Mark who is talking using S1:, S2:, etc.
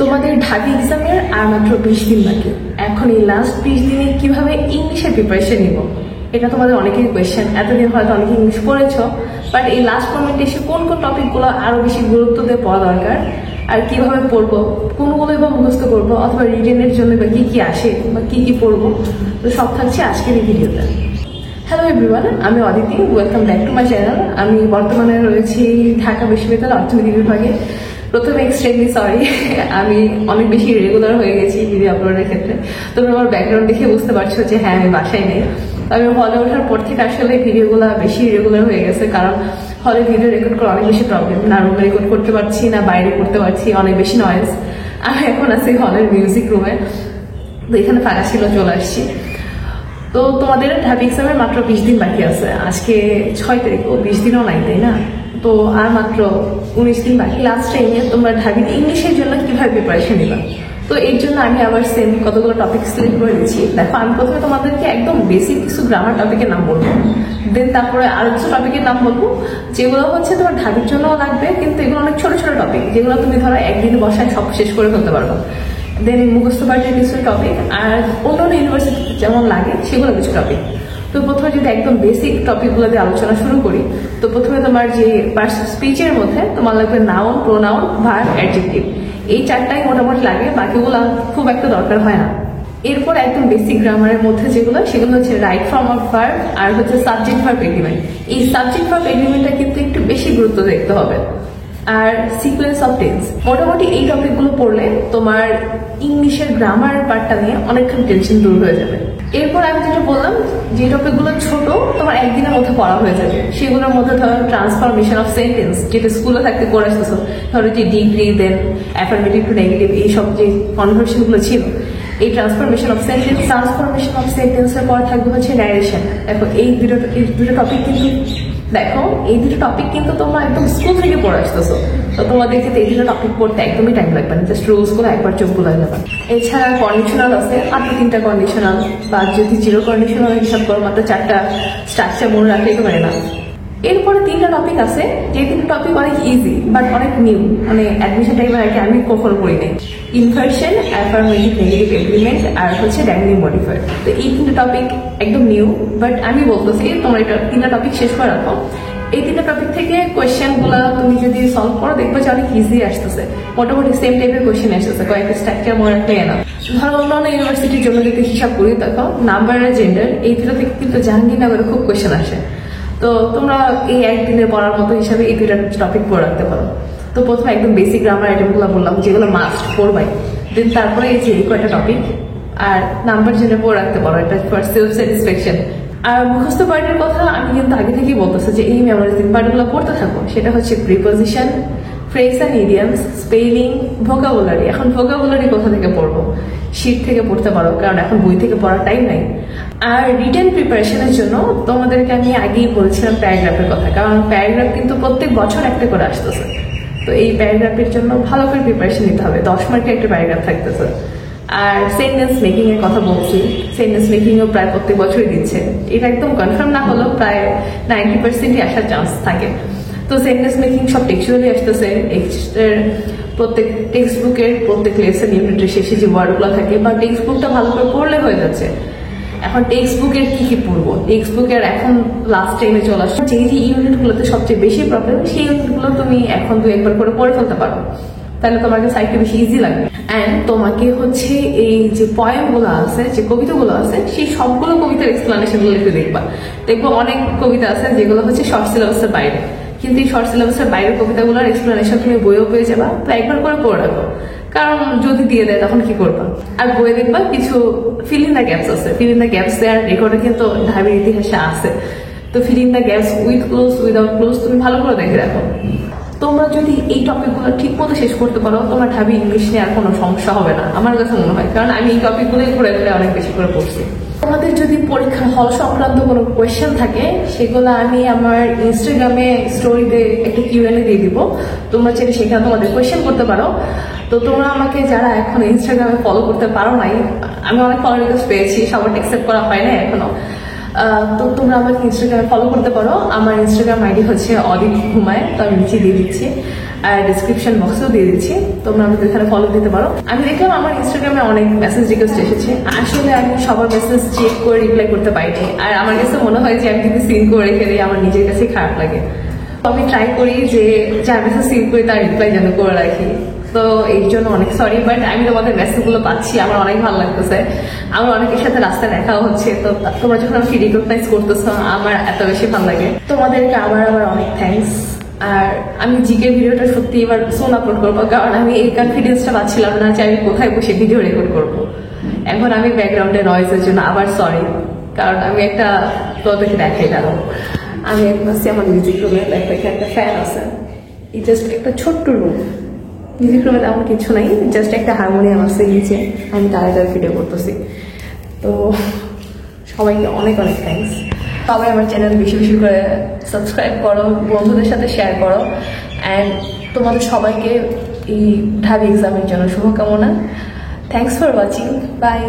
S1: তোমাদের ঢাবি এক্সামের আর মাত্র 20 দিন বাকি। এখন এই লাস্ট 20 দিনে কিভাবে ইংলিশের প্রিপারেশন নিব, এটা তোমাদের অনেকেরই কোয়েশ্চেন। এতদিন হয়তো অনেকে ইংলিশ পড়েছো, বাট এই লাস্ট মোমেন্টে এসে কোন কোন টপিকগুলো আরো বেশি গুরুত্ব দিয়ে পড়া দরকার, আর কিভাবে পড়বো, কোনগুলোই বা মুখস্থ করবো, অথবা রিটেনের জন্য বা কি কি আসে বা কি কি পড়বো, তো সব থাকছে আজকের এই ভিডিওতে। হ্যালো এভরিওয়ান, আমি Aditi, welcome back to my channel. আমি বর্তমানে রয়েছি ঢাকা বিশ্ববিদ্যালয় অর্থনীতি বিভাগে। প্রথমে এক্সট্রিমলি সরি, আমি অনেক বেশি রেগুলার হয়ে গেছি ভিডিও আপলোডের ক্ষেত্রে। তোমরা আমার ব্যাকগ্রাউন্ড দেখে বুঝতে পারছো যে হ্যাঁ, আমি বাসায় নেই। আমি হলে ওঠার পর থেকে আসলে ভিডিওগুলো বেশি রেগুলার হয়ে গেছে, কারণ হলে ভিডিও রেকর্ড করা অনেক বেশি প্রবলেম। না রুমে রেকর্ড করতে পারছি, না বাইরে করতে পারছি, অনেক বেশি নয়েজ। আমি এখন আছি হলের মিউজিক রুমে, তো এখানে ফাঁকা ছিল, চলে আসছি। তো তোমাদের ঢাবি এক্সামের মাত্র 20 দিন বাকি আছে। আজকে 6 তারিখ, ও 20 দিনও নাই, তাই না? তো আর মাত্র 19 দিন বাকি। লাস্ট টাইমে তোমরা ঢাবি ইংলিশের জন্য কিভাবে প্রিপারেশন নিবা, তো এর জন্য আমি আবার সেম কতগুলো টপিক সিলেক্ট করে দিচ্ছি। দেখো, আমি প্রথমে তোমাদেরকে একদম বেসিক কিছু গ্রামার টপিকের নাম বলবো, দেন তারপরে আরো কিছু টপিকের নাম বলবো যেগুলো হচ্ছে তোমার ঢাবির জন্যও লাগবে, কিন্তু এগুলো অনেক ছোট ছোট টপিক যেগুলো তুমি ধরো একদিনে বসায় সব শেষ করে ফেলতে পারবো। দেন মুখস্থ পাঠের কিছু টপিক, আর অন্যান্য ইউনিভার্সিটি যেমন লাগে সেগুলো কিছু টপিক। তো প্রথমে যদি একদম বেসিক টপিকগুলো দিয়ে আলোচনা শুরু করি, তো প্রথমে তোমার যে স্পিচের মধ্যে তোমার লাগবে নাউন, প্রোনাউন, ভার্ব, অ্যাডজেক্টিভ। এই চারটাই মোটামুটি লাগে, বাকিগুলো খুব একটা দরকার হয় না। এরপর একদম বেসিক গ্রামারের মধ্যে যেগুলো, সেগুলো হচ্ছে রাইট ফর্ম অফ ভার্ব আর হচ্ছে সাবজেক্ট ভার্ব এগ্রিমেন্ট। এই সাবজেক্ট ভার্ব এগ্রিমেন্টটা কিন্তু একটু বেশি গুরুত্ব দেখতে হবে। আর সিকোয়েন্স অফ টেন্স। মোটামুটি এই টপিকগুলো পড়লে তোমার ইংলিশের গ্রামার পার্টটা নিয়ে অনেকক্ষণ টেনশন দূর হয়ে যাবে। এরপর আমি যেটা বললাম, যে টপিকগুলো ছোট, তোমার একদিনের মধ্যে পড়া হয়ে যাবে, সেগুলোর মধ্যে ধরো ট্রান্সফরমেশন অফ সেন্টেন্স, যেটা স্কুলে থাকতে পড়ে আসতেছো, ধরো যে degree, then affirmative to negative, এইসব যে কনভার্সেশনগুলো ছিল, এই ট্রান্সফরমেশন অফ সেন্টেন্সের পর থাকবে হচ্ছে ন্যারেশন। দেখো এই দুটো টপিক কিন্তু তোমরা একদম স্কুল থেকে পড়ে আসতেছো, তো তোমাদেরকে এই দুটো টপিক পড়তে একদমই টাইম লাগবে না, জাস্ট রুলস গুলো একবার চোখ বুলাই যাবে। এছাড়া কন্ডিশনাল আছে, মাত্র 3টা কন্ডিশনাল, বা যদি 0 কন্ডিশনাল হিসাব করো মাত্র 4টা স্ট্রাকচার মনে রাখলেই তো পারে না। এরপরে 3টা টপিক আছে, যে 3টা টপিক অনেক ইজি বাট অনেক নিউ, মানে অ্যাডমিশন টাইমের আগে আমি কখনো পড়ি নাই। ইনভার্সন, অ্যাফার্মেটিভ নেগেটিভ এগ্রিমেন্ট, আর হচ্ছে ডাইনামিক মডিফায়ার। তো এই 3টা টপিক একদম নিউ, বাট আমি বলতেছি তোমরা এটা 3টা টপিক শেষ করে রাখো। এই 3টা টপিক থেকে কোয়েশ্চেন গুলা তুমি যদি সলভ করো, দেখবে যে অনেক ইজি আসতেছে, মোটামুটি সেম টাইপের কোয়েশ্চেন আসতেছে, কয়েকটা স্ট্রাকচার মনে রাখলে না। ধরো অন্যান্য ইউনিভার্সিটির জন্য যদি হিসাব করি, দেখো নাম্বার আর জেন্ডার, এই 3টা থেকে কিন্তু জাহাঙ্গীরনগরে খুব কোয়েশ্চেন আসে। তো তোমরা এই একদিনে পড়ার মতো হিসাবে এই 2টা টপিক পড়ে রাখতে পারো। তো প্রথমে একদম বেসিক গ্রামার আইটেমগুলো বললাম, যেগুলো মাস্ট পড়বাই। দেন তারপরে এই যে কয়টা টপিক আর নাম্বার জেনে পড়ে রাখতে পারো, এটা ফর সেলফ স্যাটিসফ্যাকশন। আর মুখস্থ পার্টের কথা আমি কিন্তু আগে থেকেই বলতেছি যে এই মেমোরাইজিং পার্টগুলো পড়তে থাকো। সেটা হচ্ছে preposition, phrase and idioms, spelling, vocabulary. এখন ভোকাবুলারি কোথা থেকে পড়বো? শীট থেকে পড়তে পারো, কারণ এখন বই থেকে পড়ার টাইম নাই। আর রিটেন প্রিপারেশনের জন্য তোমাদেরকে আমি আগেই বলছিলাম প্যারাগ্রাফের কথা, কারণ প্যারাগ্রাফ কিন্তু প্রত্যেক বছর একটা করে আসতেছে। তো এই প্যারাগ্রাফের জন্য ভালো করে প্রিপারেশন নিতে হবে, 10 মার্কের একটা প্যারাগ্রাফ থাকতেছে। আর সেন্টেন্স মেকিং এর কথা বলছি, সেন্টেন্স মেকিংও প্রায় প্রত্যেক বছরই দিচ্ছে। এটা একদম কনফার্ম না হলেও প্রায় 90%ই আসার চান্স থাকে। তো সেন্টেন্স মেকিং সব টেক্সচুয়ালি আসতেছে। প্রত্যেক টেক্সট বুকের প্রত্যেক লেসন ইউনিটের শেষে যে ওয়ার্ডগুলো থাকে, বা টেক্সট বুকটা ভালো করে পড়লে হয়ে যাচ্ছে। এখন টেক্সট বুকের কি পড়বো? টেক্সট বুকের এখন লাস্ট টাইমে চলে আসছে, যে ইউনিটগুলোতে সবচেয়ে বেশি প্রবলেম, সেই ইউনিটগুলো তুমি এখন 2-1 করে পড়ে ফেলতে পারো, তাহলে তোমার কাছে সাইডটা বেশি ইজি লাগবে। অ্যান্ড তোমাকে হচ্ছে এই যে পয়েমগুলো আছে, যে কবিতাগুলো আছে, সেই সবগুলো কবিতার এক্সপ্লানেশন গুলো একটু দেখবো অনেক কবিতা আছে যেগুলো হচ্ছে শর্ট সিলেবাসের বাইরে, কিন্তু এই শর্ট সিলেবাসের বাইরের কবিতাগুলোর এক্সপ্লানেশন তুমি বইও পেয়ে যাবা, তো একবার করে পড়ে রাখো, কারণ যদি দিয়ে দেয় তখন কি করবা। আর বইয়ে দেখবা কিছু ফিল ইন দ্য গ্যাপস আছে, ফিল ইন দ্য গ্যাপস দেওয়ার রেকর্ডে কিন্তু ঢাবির ইতিহাসে আছে। তো fill in the gaps with close, without close তুমি ভালো করে দেখে রাখো। তোমরা যদি এই টপিকগুলো ঠিক মতো শেষ করতে পারো, তোমার ঢাবি ইংলিশ নিয়ে আর কোনো সমস্যা হবে না আমার কাছে মনে হয়, কারণ আমি এই টপিকগুলোই ঘুরে ঘুরে অনেক বেশি করে পড়ছি। তোমাদের যদি পরীক্ষার হল সংক্রান্ত কোনো কোয়েশ্চেন থাকে, সেগুলো আমি আমার ইনস্টাগ্রামে স্টোরিতে একটা কিউএনএ দিয়ে দিব, তোমরা চাইলে সেখানে তোমাদের কোয়েশ্চেন করতে পারো। তো তোমরা আমাকে যারা এখন ইনস্টাগ্রামে ফলো করতে পারো নাই, আমি অনেক ফলো রিকোয়েস্ট পেয়েছি, সবার অ্যাকসেপ্ট করা হয় না এখনো, তো তোমরা আমাকে ইনস্টাগ্রামে ফলো করতে পারো। আমার ইনস্টাগ্রাম আইডি হচ্ছে অদিতি ঘুমায়, তো আমি নিচে দিয়ে দিচ্ছি। আর ডিসক্রিপশন বক্সেও দিয়ে দিচ্ছি, তোমরা আমাদের এখানে ফলো দিতে পারো। আমি দেখলাম আমার ইনস্টাগ্রামে অনেক মেসেজ রিকোয়েস্ট এসেছে, আসলে আমি সবার মেসেজ চেক করে রিপ্লাই করতে পারিনি, আর আমার কাছে মনে হয় যে আমি যদি সিন করে রেখে দিই আমার নিজের কাছে খারাপ লাগে। আমি ট্রাই করি যে যার মেসেজ সিন করে তার রিপ্লাই যেন করে রাখি, তো এই জন্য অনেক সরি। বাট আমি তোমাদের মেসেজগুলো পাচ্ছি, আমার অনেক ভালো লাগতেছে। আমার অনেকের সাথে রাস্তায় দেখাও হচ্ছে, তো তোমরা যখন আমাকে রিকগনাইজ করতেছো আমার এত বেশি ভালো লাগে। তোমাদেরকে আবার অনেক থ্যাঙ্কস। আর আমি জিকে ভিডিওটা সত্যি এবার সোন আপলোড করবো, কারণ আমি এই কনফিডেন্সটা পাচ্ছিলাম না যে আমি কোথায় বসে ভিডিও রেকর্ড করবো। এখন আমি ব্যাকগ্রাউন্ডে নয়েজের জন্য আবার সরি, কারণ আমি একটা তোদেরকে দেখাই দাঁড়ো। আমি এখন আসছি আমার মিউজিক রুমে, দেখো এখানে একটা ফ্যান আছে, এই জাস্ট একটা ছোট্ট রুম, মিউজিক রুমে তেমন কিছু নাই, জাস্ট একটা হারমোনিয়াম আছে নিচে, আমি তারা ভিডিও করতেছি। তো সবাইকে অনেক থ্যাঙ্কস। সবাই আমার চ্যানেল বেশি বেশি করে সাবস্ক্রাইব করো, বন্ধুদের সাথে শেয়ার করো, অ্যান্ড তোমাদের সবাইকে এই ঢাবি এক্সামের জন্য শুভকামনা। Thanks for watching, by.